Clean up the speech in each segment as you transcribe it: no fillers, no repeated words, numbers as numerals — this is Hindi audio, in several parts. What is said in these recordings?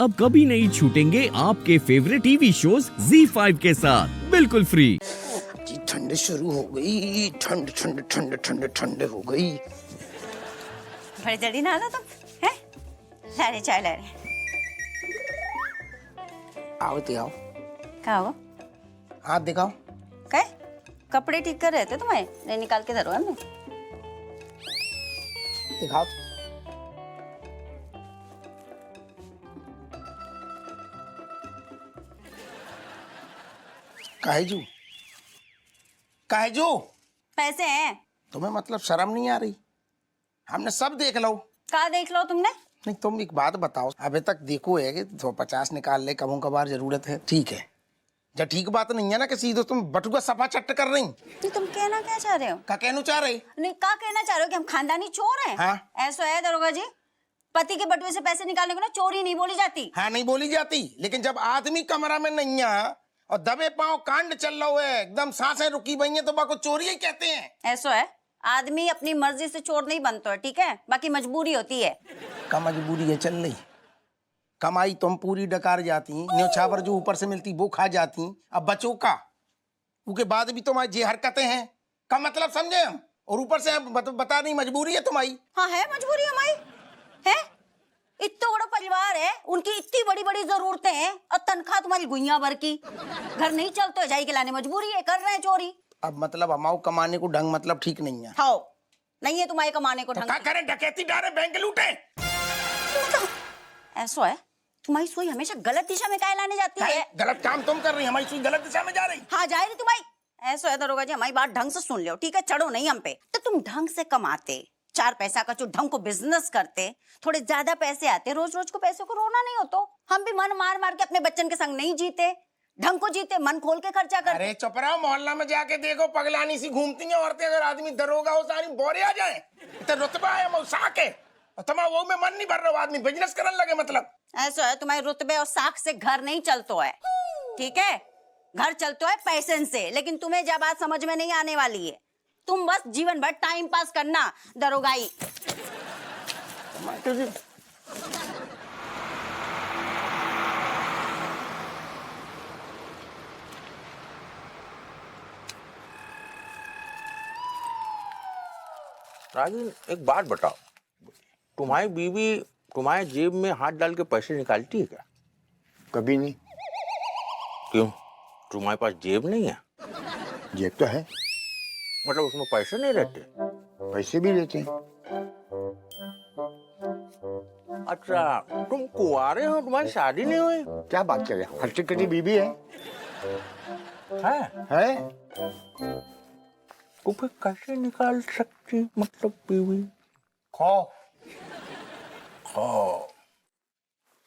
अब कभी नहीं छूटेंगे आपके फेवरेट टीवी शोज ZEE5 के साथ बिल्कुल फ्री। जी ठंड शुरू हो गई, ठंड ठंड ठंड ठंड ठंड हो गई। बड़े जल्दी नहा तुम हैं? लारे चाय ला रहे। आओ दिखाओ, क्या होगा? हाथ दिखाओ। क्या? कपड़े ठीक कर रहे थे तुम्हें? नहीं निकाल के धरो हमने। दिखाओ। काहेजू, काहेजू, पैसे हैं? तुम्हें मतलब शर्म नहीं आ रही? हमने सब देख लो। कहाँ देख लो तुमने? नहीं तुम एक बात बताओ, अभी तक देखो है कि 150 निकाल ले, कबों कभार जरूरत है, ठीक है। जब ठीक बात नहीं है ना कि सीधे तुम बटुआ सफा चट्ट कर रही। नहीं तुम कहना क्या चाह रहे हो? का कहना चाह रही? नहीं क्या कहना चाह रहे हो कि हम खानदानी चोर हैं? हाँ। ऐसा है दरोगा जी, पति के बटुए से पैसे निकालने को ना चोरी नहीं बोली जाती। हाँ नहीं बोली जाती, लेकिन जब आदमी कमरा में नहीं है और दबे पांव कांड चल रहा है, एकदम सांसें रुकी हुई हैं, तो बाको चोरी ही कहते हैं। ऐसा है, आदमी अपनी मर्जी से चोर नहीं बनता है, ठीक है? बाकी मजबूरी होती है। का मजबूरी है चल रही? कमाई तुम पूरी डकार जाती, न्योछावर जो ऊपर से मिलती वो खा जाती, अब बचो का, उसके बाद भी तुम्हारी ये हरकतें हैं का मतलब समझे हम, और ऊपर से बता नहीं मजबूरी है तुम्हारी। हाँ है मजबूरी हमारी, है? इतना बड़ा परिवार है, उनकी इतनी बड़ी बड़ी जरूरतें हैं और तनख्वाह तुम्हारी गुइया भर की। घर नहीं चलते जाई के लाने मजबूरी है, कर रहे हैं चोरी। अब मतलब हमारे कमाने को ढंग मतलब ठीक नहीं है। हाँ नहीं है तुम्हारे कमाने को तो ढंग। क्या करें, डकैती डाले बैंक लूटे? ऐसा है, तुम्हारी सुई हमेशा गलत दिशा में काहे लाने जाती है? गलत काम तुम कर रही, हमारी सुई गलत दिशा में जा रही। हाँ जा रही तुम्हारी। ऐसा है दरोगा जी, हमारी बात ढंग से सुन लो, ठीक है? चढ़ो नहीं हम पे। तो तुम ढंग से कमाते, 4 पैसा का जो ढंग को बिजनेस करते, थोड़े ज्यादा पैसे आते, रोज रोज को पैसे को रोना नहीं होता। हम भी मन मार मार के अपने बच्चन के संग नहीं जीते, ढंग को जीते, मन खोल के खर्चा करते। अरे चुप रहो, मोहल्ला में जाके देखो पगलानी सी घूमती हैं औरतें, अगर आदमी दरोगा हो सारी बोरे आ जाए तो रुतबा है मौसाक है, और तुम्हारा वो में मन नहीं भर रहा, आदमी बिजनेस करने लगे मतलब। ऐसा है, तुम्हारे रुतबे और साख से घर नहीं चलता है, ठीक है? घर चलता है पैसे से, लेकिन तुम्हें जब बात समझ में नहीं आने वाली है। तुम बस जीवन भर टाइम पास करना दरोगाई। रागिन एक बात बताओ, तुम्हारी बीवी तुम्हारे जेब में हाथ डाल के पैसे निकालती है क्या? कभी नहीं। क्यों, तुम्हारे पास जेब नहीं है? जेब तो है, मतलब उसमें पैसे नहीं रहते? पैसे भी लेते हैं। अच्छा, तुम कुंवारे हो, तुम्हारी शादी नहीं हुई? क्या बात कर रहे हैं, हर कटी बीबी है। है? तो फिर कैसे निकाल सकती मतलब बीवी? खौफ।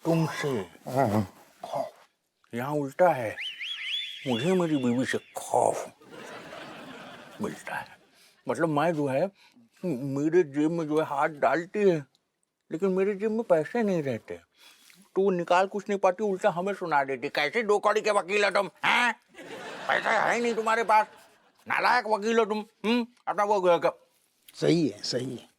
तुमसे? हाँ। यहाँ उल्टा है, मुझे मेरी बीवी से खौफ मिलता है। मतलब मैं जो है मेरे जेब में जो है हाथ डालती है, लेकिन मेरे जेब में पैसे नहीं रहते, तो वो निकाल कुछ नहीं पाती, उल्टा हमें सुना देती। कैसे 2 कौड़ी के वकील हो तुम, हैं? पैसा है नहीं तुम्हारे पास, नालायक वकील हो तुम। अपना वो सही है, सही है।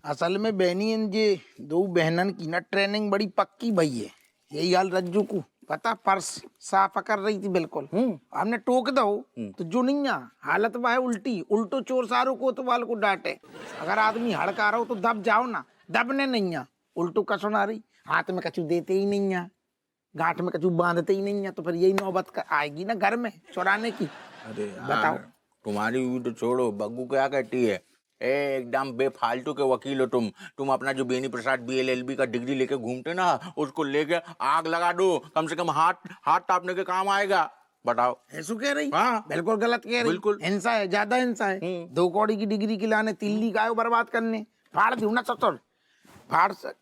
असल में बहनी जे 2 बहनन की ना ट्रेनिंग बड़ी पक्की भई है। यही हाल रज्जू को पता, पर्स साफ कर रही थी बिल्कुल, हमने टोक दो तो जो नहीं आ हालत वह है उल्टी, उल्टो चोर सारों को तो वाल को डांटे। अगर आदमी हड़का रहा हो तो दब जाओ ना, दबने नहीं आ, उल्टो का सुना रही, हाथ में कछु देते ही नहीं आ, गांठ में कछु बांधते ही नहीं है, तो फिर यही नौबत आएगी ना घर में चुराने की। अरे बताओ। तुम्हारी भी तो छोड़ो, बग्गू क्या कहती है, एकदम बेफालतू के वकील हो तुम अपना जो बेनी प्रसाद BLLB का डिग्री लेके घूमते ना, उसको लेके आग लगा दो, कम से कम हाथ तापने के काम आएगा। बताओ। ऐसू कह रही? हाँ बिल्कुल गलत कह रही, बिल्कुल हिंसा है, ज्यादा हिंसा है। 2 कौड़ी की डिग्री के लाने तिल्ली का बर्बाद करने, फाड़ दू ना चतुर, फाड़ सक।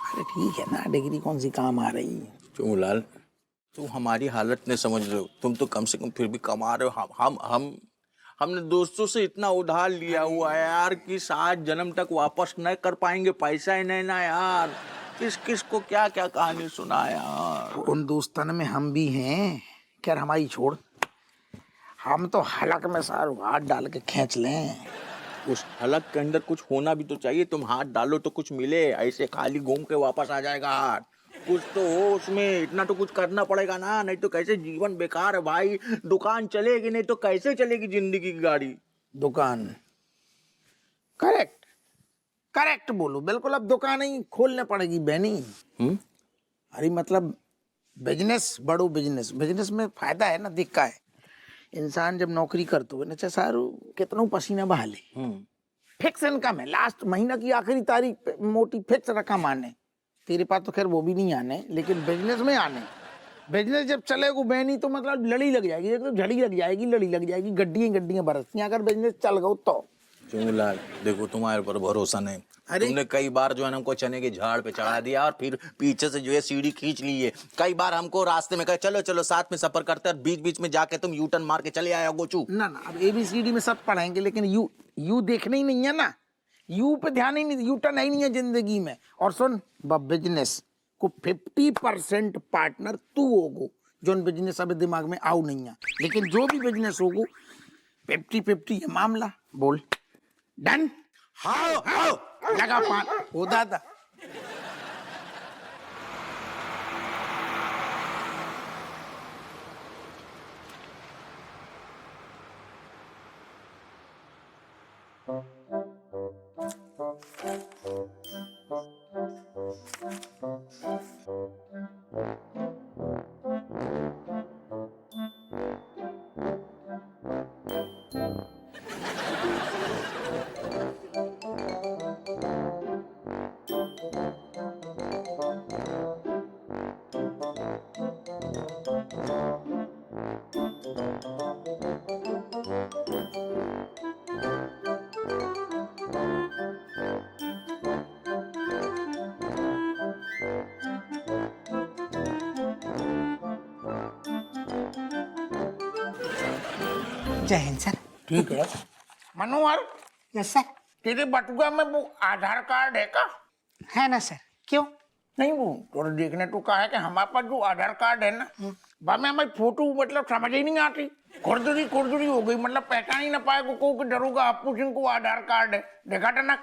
अरे ठीक है ना, डिग्री कौन सी काम आ रही है? चुमुलाल, तुम हमारी हालत नहीं समझ रहे हो, तुम तो कम से कम फिर भी कमा रहे हो। हमने दोस्तों से इतना उधार लिया हुआ है यार कि 7 जन्म तक वापस नहीं कर पाएंगे, पैसा ही नहीं ना यार। किस किस को क्या क्या कहानी सुना यार। उन दोस्तन में हम भी हैं, क्या हमारी छोड़, हम तो हलक में सारू हाथ डाल के खींच लें। उस हलक के अंदर कुछ होना भी तो चाहिए, तुम हाथ डालो तो कुछ मिले, ऐसे खाली घूम के वापस आ जाएगा हाथ। कुछ तो हो उसमें, इतना तो कुछ करना पड़ेगा ना, नहीं तो कैसे जीवन बेकार है भाई। दुकान चलेगी नहीं तो कैसे चलेगी जिंदगी की गाड़ी। दुकान, करेक्ट करेक्ट बोलो, बिल्कुल। अब दुकान ही खोलने पड़ेगी बहनी। अरे मतलब बिजनेस, बड़ो बिजनेस, बिजनेस में फायदा है ना, दिक्का है। इंसान जब नौकरी करते हुए ना सारू कितना पसीना बहा ले, फिक्स इनकम है, लास्ट महीना की आखिरी तारीख पे मोटी फिक्स रकम आने। तेरे पास तो खैर वो भी नहीं आने, लेकिन बिजनेस में आने। बिजनेस जब चलेगा बहनी तो मतलब लड़ी लग जाएगी, एकदम झड़ी लग जाएगी, लड़ी लग जाएगी, गड्डियां बरसती अगर बिजनेस चल गो तो। चुंगलाल देखो, तुम्हारे पर भरोसा नहीं। तुमने कई बार जो है ना हमको चने के झाड़ पे चढ़ा दिया और फिर पीछे से जो है सीढ़ी खींच ली है। कई बार हमको रास्ते में कहा चलो चलो साथ में सफर करते हैं, बीच बीच में जाके तुम यू टर्न मार के चले आए हो गोचू। ना अब ABCD में सब पढ़ाएंगे, लेकिन यू देखना ही नहीं है ना, यू पे ध्यान ही नहीं, यू टर्न है ही नहीं है जिंदगी में। और सुन, बिजनेस को 50% पार्टनर तू होगो, जो बिजनेस अभी दिमाग में आओ नहीं है, लेकिन जो भी बिजनेस होगो 50-50 ये मामला। बोल डन? हाँ लगा पान हो दादा। जय हिंद सर। ठीक है मनोहर, यस सर। तेरे बटुआ में वो आधार कार्ड है का? है ना सर, क्यों? नहीं, वो थोड़ा देखने तो कहा है कि हमारे पास जो आधार कार्ड है ना, बा में हमारी फोटो मतलब समझ ही नहीं आती, खुरदुरी हो गई, मतलब पहचान ही ना पाए को कि डरूंगा आपको जिनको आधार कार्ड है। देखा टनक?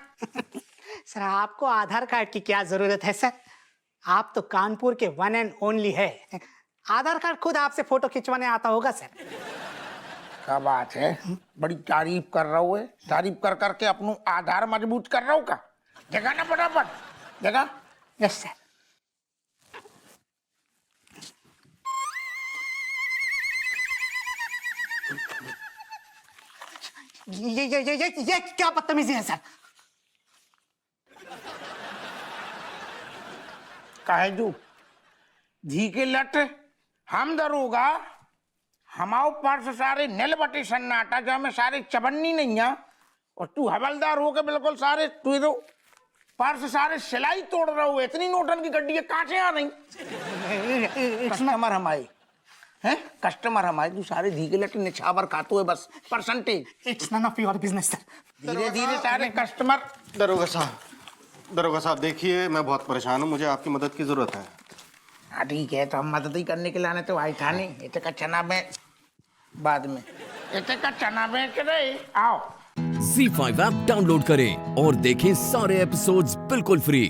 सर आपको आधार कार्ड की क्या जरूरत है सर, आप तो कानपुर के वन एंड ओनली है। आधार कार्ड खुद आपसे फोटो खिंचवाने आता होगा सर। क्या बात है, बड़ी तारीफ कर रहा हूँ, तारीफ कर करके अपनों आधार मजबूत कर रहा हूँ का? जगह ना फटाफट जगह। Yes sir. ये क्या बदतमीजी है सर? काहे जो धी के लट हम दरोगा, हमाओ पर्स सारे नील बटे सन्नाटा, जो हमें सारे चबन्नी नहीं है, और तू हवलदार हो के बिल्कुल सारे तू तो पर्स सारे सिलाई तोड़ रहा हो। इतनी नोटन की गड्डी है, कहाँ से आ नहीं? कस्टमर हमारे हैं, कस्टमर हमारे, तू सारे धी के लट निछावर खातो है बस percentage. It's none of your business sir. धीरे धीरे सारे कस्टमर। दरोगा साहब देखिए, मैं बहुत परेशान हूँ, मुझे आपकी मदद की जरूरत है। हाँ ठीक है, तो हम मदद ही करने के लिए आने तो आई था नहीं। इतने का चना में बाद में, इतने का चना में के रहे आओ। Z5 ऐप डाउनलोड करें और देखें सारे एपिसोड्स बिल्कुल फ्री।